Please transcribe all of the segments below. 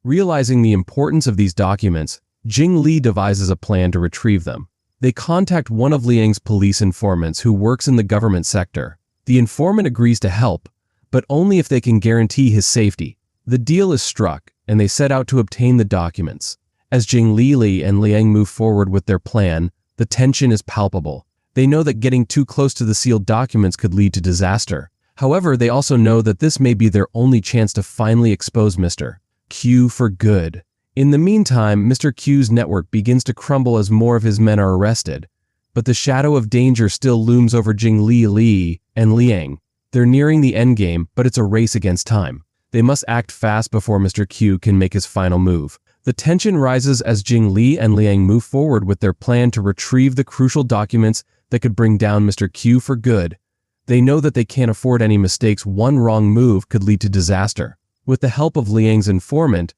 Realizing the importance of these documents, Jing Li devises a plan to retrieve them. They contact one of Liang's police informants who works in the government sector. The informant agrees to help, but only if they can guarantee his safety. The deal is struck, and they set out to obtain the documents. As Jing Li and Liang move forward with their plan, the tension is palpable. They know that getting too close to the sealed documents could lead to disaster. However, they also know that this may be their only chance to finally expose Mr. Q for good. In the meantime, Mr. Q's network begins to crumble as more of his men are arrested. But the shadow of danger still looms over Jing Li and Liang. They're nearing the endgame, but it's a race against time. They must act fast before Mr. Q can make his final move. The tension rises as Jing Li and Liang move forward with their plan to retrieve the crucial documents that could bring down Mr. Q for good. They know that they can't afford any mistakes. One wrong move could lead to disaster. With the help of Liang's informant,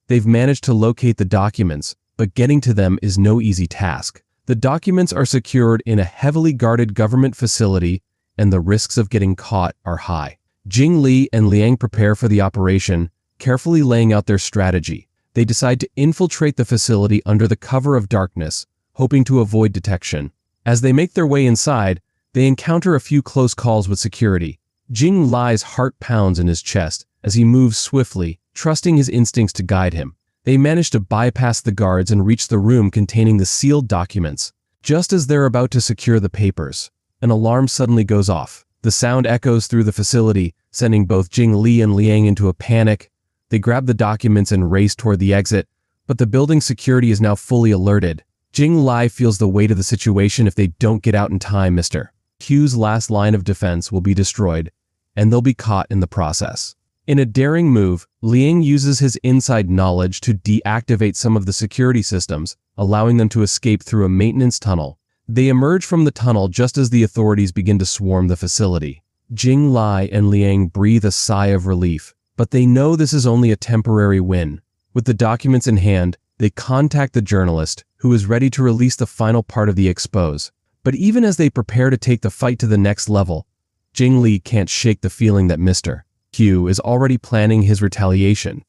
they've managed to locate the documents, but getting to them is no easy task. The documents are secured in a heavily guarded government facility, and the risks of getting caught are high. Jing Li and Liang prepare for the operation, carefully laying out their strategy. They decide to infiltrate the facility under the cover of darkness, hoping to avoid detection. As they make their way inside, they encounter a few close calls with security. Jing Li's heart pounds in his chest as he moves swiftly, trusting his instincts to guide him. They manage to bypass the guards and reach the room containing the sealed documents. Just as they're about to secure the papers, an alarm suddenly goes off. The sound echoes through the facility, sending both Jing Li and Liang into a panic. They grab the documents and race toward the exit, but the building's security is now fully alerted. Jing Li feels the weight of the situation. If they don't get out in time, Mr. Q's last line of defense will be destroyed, and they'll be caught in the process. In a daring move, Liang uses his inside knowledge to deactivate some of the security systems, allowing them to escape through a maintenance tunnel. They emerge from the tunnel just as the authorities begin to swarm the facility. Jing Li and Liang breathe a sigh of relief, but they know this is only a temporary win. With the documents in hand, they contact the journalist, who is ready to release the final part of the expose. But even as they prepare to take the fight to the next level, Jing Li can't shake the feeling that Mr. Q is already planning his retaliation.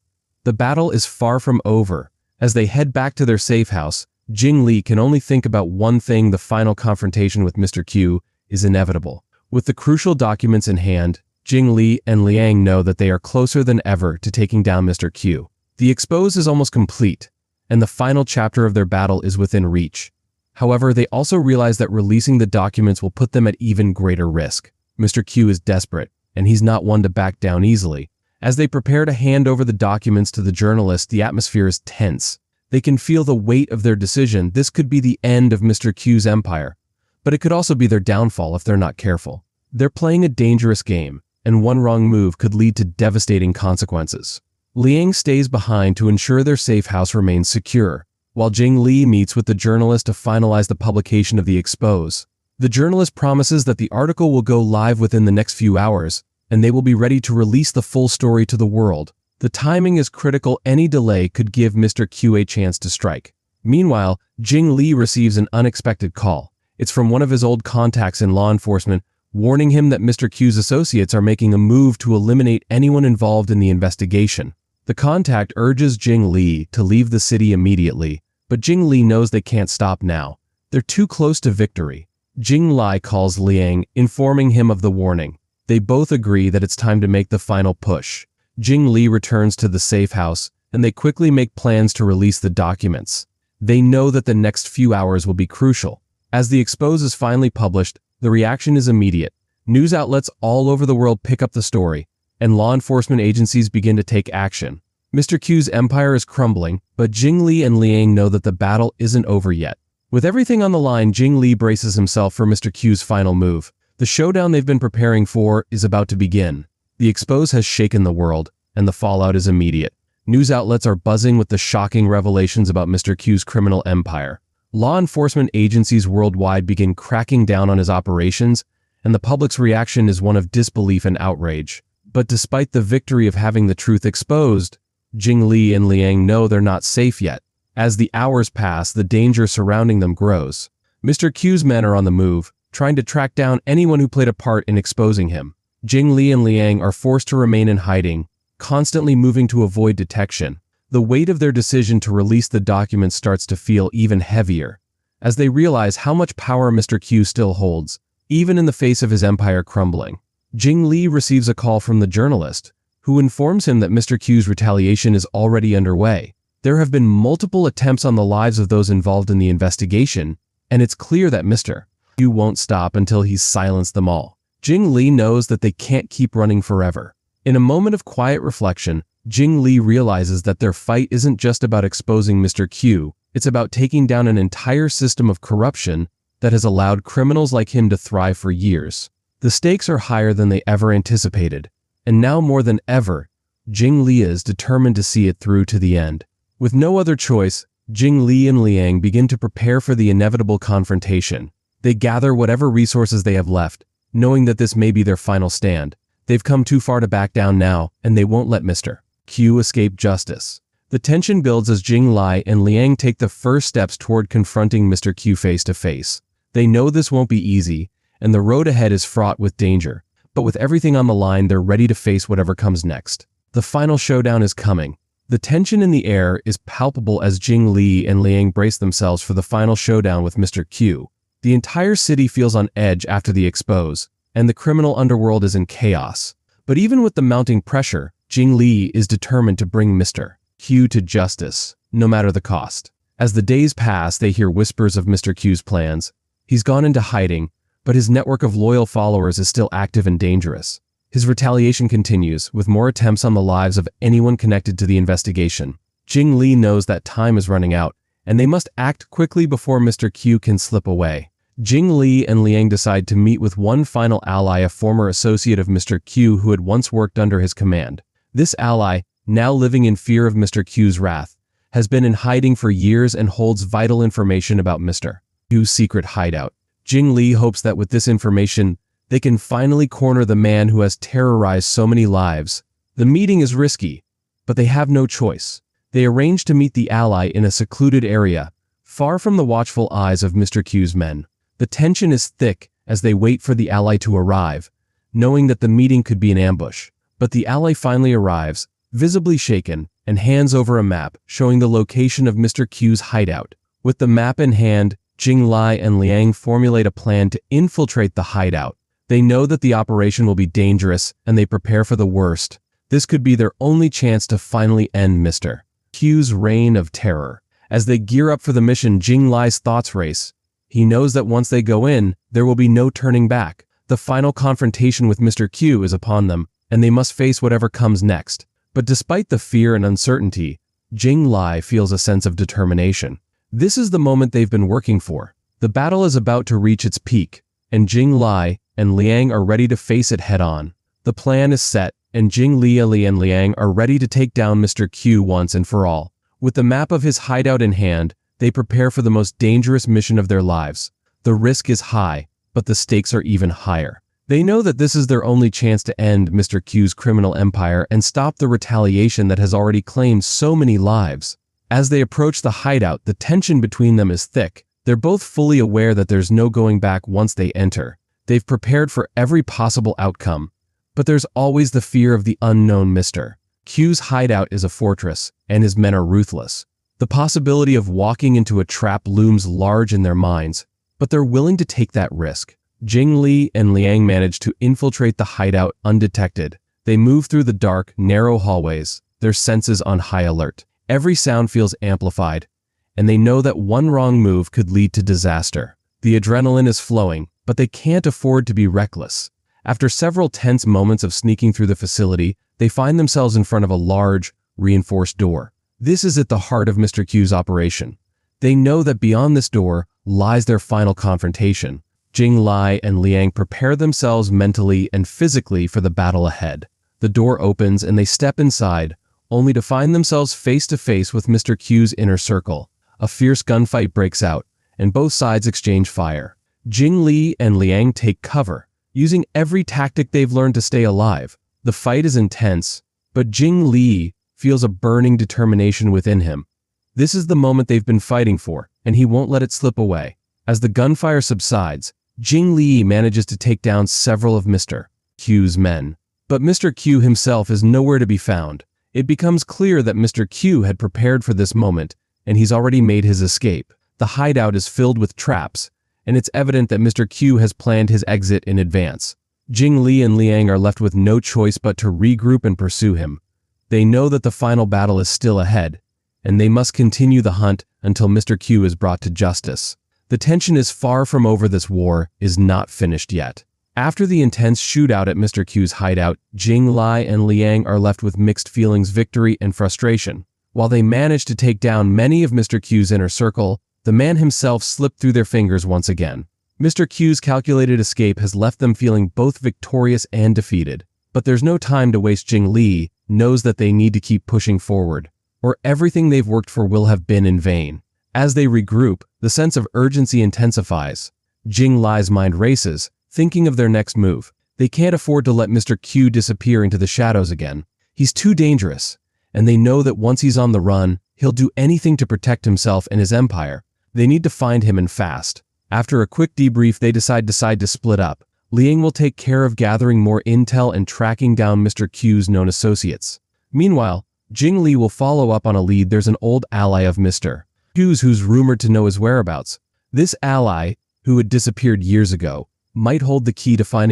The battle is far from over. As they head back to their safe house, Jing Li can only think about one thing: the final confrontation with Mr. Q is inevitable. With the crucial documents in hand, Jing Li and Liang know that they are closer than ever to taking down Mr. Q. The expose is almost complete, and the final chapter of their battle is within reach. However, they also realize that releasing the documents will put them at even greater risk. Mr. Q is desperate, and he's not one to back down easily. As they prepare to hand over the documents to the journalist, the atmosphere is tense. They can feel the weight of their decision. This could be the end of Mr. Q's empire, but it could also be their downfall if they're not careful. They're playing a dangerous game, and one wrong move could lead to devastating consequences. Liang stays behind to ensure their safe house remains secure, while Jing Li meets with the journalist to finalize the publication of the expose. The journalist promises that the article will go live within the next few hours, and they will be ready to release the full story to the world. The timing is critical. Any delay could give Mr. Q a chance to strike. Meanwhile, Jing Li receives an unexpected call. It's from one of his old contacts in law enforcement, warning him that Mr. Q's associates are making a move to eliminate anyone involved in the investigation. The contact urges Jing Li to leave the city immediately, but Jing Li knows they can't stop now. They're too close to victory. Jing Li calls Liang, informing him of the warning. They both agree that it's time to make the final push. Jing Li returns to the safe house, and they quickly make plans to release the documents. They know that the next few hours will be crucial. As the expose is finally published, the reaction is immediate. News outlets all over the world pick up the story, and law enforcement agencies begin to take action. Mr. Q's empire is crumbling, but Jing Li and Liang know that the battle isn't over yet. With everything on the line, Jing Li braces himself for Mr. Q's final move. The showdown they've been preparing for is about to begin. The expose has shaken the world, and the fallout is immediate. News outlets are buzzing with the shocking revelations about Mr. Q's criminal empire. Law enforcement agencies worldwide begin cracking down on his operations, and the public's reaction is one of disbelief and outrage. But despite the victory of having the truth exposed, Jing Li and Liang know they're not safe yet. As the hours pass, the danger surrounding them grows. Mr. Q's men are on the move, trying to track down anyone who played a part in exposing him. Jing Li and Liang are forced to remain in hiding, constantly moving to avoid detection. The weight of their decision to release the documents starts to feel even heavier, as they realize how much power Mr. Q still holds, even in the face of his empire crumbling. Jing Li receives a call from the journalist, who informs him that Mr. Q's retaliation is already underway. There have been multiple attempts on the lives of those involved in the investigation, and it's clear that Mr. Q won't stop until he's silenced them all. Jing Li knows that they can't keep running forever. In a moment of quiet reflection, Jing Li realizes that their fight isn't just about exposing Mr. Q, it's about taking down an entire system of corruption that has allowed criminals like him to thrive for years. The stakes are higher than they ever anticipated, and now more than ever, Jing Li is determined to see it through to the end. With no other choice, Jing Li and Liang begin to prepare for the inevitable confrontation. They gather whatever resources they have left, knowing that this may be their final stand. They've come too far to back down now, and they won't let Mr. Q escape justice. The tension builds as Jing Li and Liang take the first steps toward confronting Mr. Q face to face. They know this won't be easy, and the road ahead is fraught with danger. But with everything on the line, they're ready to face whatever comes next. The final showdown is coming. The tension in the air is palpable as Jing Li and Liang brace themselves for the final showdown with Mr. Q. The entire city feels on edge after the expose, and the criminal underworld is in chaos. But even with the mounting pressure, Jing Li is determined to bring Mr. Q to justice, no matter the cost. As the days pass, they hear whispers of Mr. Q's plans. He's gone into hiding, but his network of loyal followers is still active and dangerous. His retaliation continues, with more attempts on the lives of anyone connected to the investigation. Jing Li knows that time is running out, and they must act quickly before Mr. Q can slip away. Jing Li and Liang decide to meet with one final ally, a former associate of Mr. Q who had once worked under his command. This ally, now living in fear of Mr. Q's wrath, has been in hiding for years and holds vital information about Mr. Q's secret hideout. Jing Li hopes that with this information, they can finally corner the man who has terrorized so many lives. The meeting is risky, but they have no choice. They arrange to meet the ally in a secluded area, far from the watchful eyes of Mr. Q's men. The tension is thick as they wait for the ally to arrive, knowing that the meeting could be an ambush. But the ally finally arrives, visibly shaken, and hands over a map showing the location of Mr. Q's hideout. With the map in hand, Jing Li and Liang formulate a plan to infiltrate the hideout. They know that the operation will be dangerous, and they prepare for the worst. This could be their only chance to finally end Mr. Q's reign of terror. As they gear up for the mission, Jing Li's thoughts race. He knows that once they go in, there will be no turning back. The final confrontation with Mr. Q is upon them, and they must face whatever comes next. But despite the fear and uncertainty, Jing Li feels a sense of determination. This is the moment they've been working for. The battle is about to reach its peak, and Jing Li and Liang are ready to face it head-on. The plan is set, and Jing Li and Liang are ready to take down Mr. Q once and for all. With the map of his hideout in hand, they prepare for the most dangerous mission of their lives. The risk is high, but the stakes are even higher. They know that this is their only chance to end Mr. Q's criminal empire and stop the retaliation that has already claimed so many lives. As they approach the hideout, the tension between them is thick. They're both fully aware that there's no going back once they enter. They've prepared for every possible outcome, but there's always the fear of the unknown. Mr. Q's hideout is a fortress, and his men are ruthless. The possibility of walking into a trap looms large in their minds, but they're willing to take that risk. Jing Li and Liang manage to infiltrate the hideout undetected. They move through the dark, narrow hallways, their senses on high alert. Every sound feels amplified, and they know that one wrong move could lead to disaster. The adrenaline is flowing, but they can't afford to be reckless. After several tense moments of sneaking through the facility, they find themselves in front of a large, reinforced door. This is at the heart of Mr. Q's operation. They know that beyond this door lies their final confrontation. Jing Li and Liang prepare themselves mentally and physically for the battle ahead. The door opens and they step inside, only to find themselves face to face with Mr. Q's inner circle. A fierce gunfight breaks out, and both sides exchange fire. Jing Li and Liang take cover, using every tactic they've learned to stay alive. The fight is intense, but Jing Li feels a burning determination within him. This is the moment they've been fighting for, and he won't let it slip away. As the gunfire subsides, Jing Li manages to take down several of Mr. Q's men. But Mr. Q himself is nowhere to be found. It becomes clear that Mr. Q had prepared for this moment, and he's already made his escape. The hideout is filled with traps, and it's evident that Mr. Q has planned his exit in advance. Jing Li and Liang are left with no choice but to regroup and pursue him. They know that the final battle is still ahead, and they must continue the hunt until Mr. Q is brought to justice. The tension is far from over. This war is not finished yet. After the intense shootout at Mr. Q's hideout, Jing Li and Liang are left with mixed feelings, victory and frustration. While they manage to take down many of Mr. Q's inner circle, the man himself slipped through their fingers once again. Mr. Q's calculated escape has left them feeling both victorious and defeated. But there's no time to waste. Jing Li knows that they need to keep pushing forward, or everything they've worked for will have been in vain. As they regroup, the sense of urgency intensifies. Jing Li's mind races, thinking of their next move. They can't afford to let Mr. Q disappear into the shadows again. He's too dangerous, and they know that once he's on the run, he'll do anything to protect himself and his empire. They need to find him and fast. After a quick debrief, they decide to split up. Liang will take care of gathering more intel and tracking down Mr. Q's known associates. Meanwhile, Jing Li will follow up on a lead. There's an old ally of Mr. Q's who's rumored to know his whereabouts. This ally, who had disappeared years ago, might hold the key to finding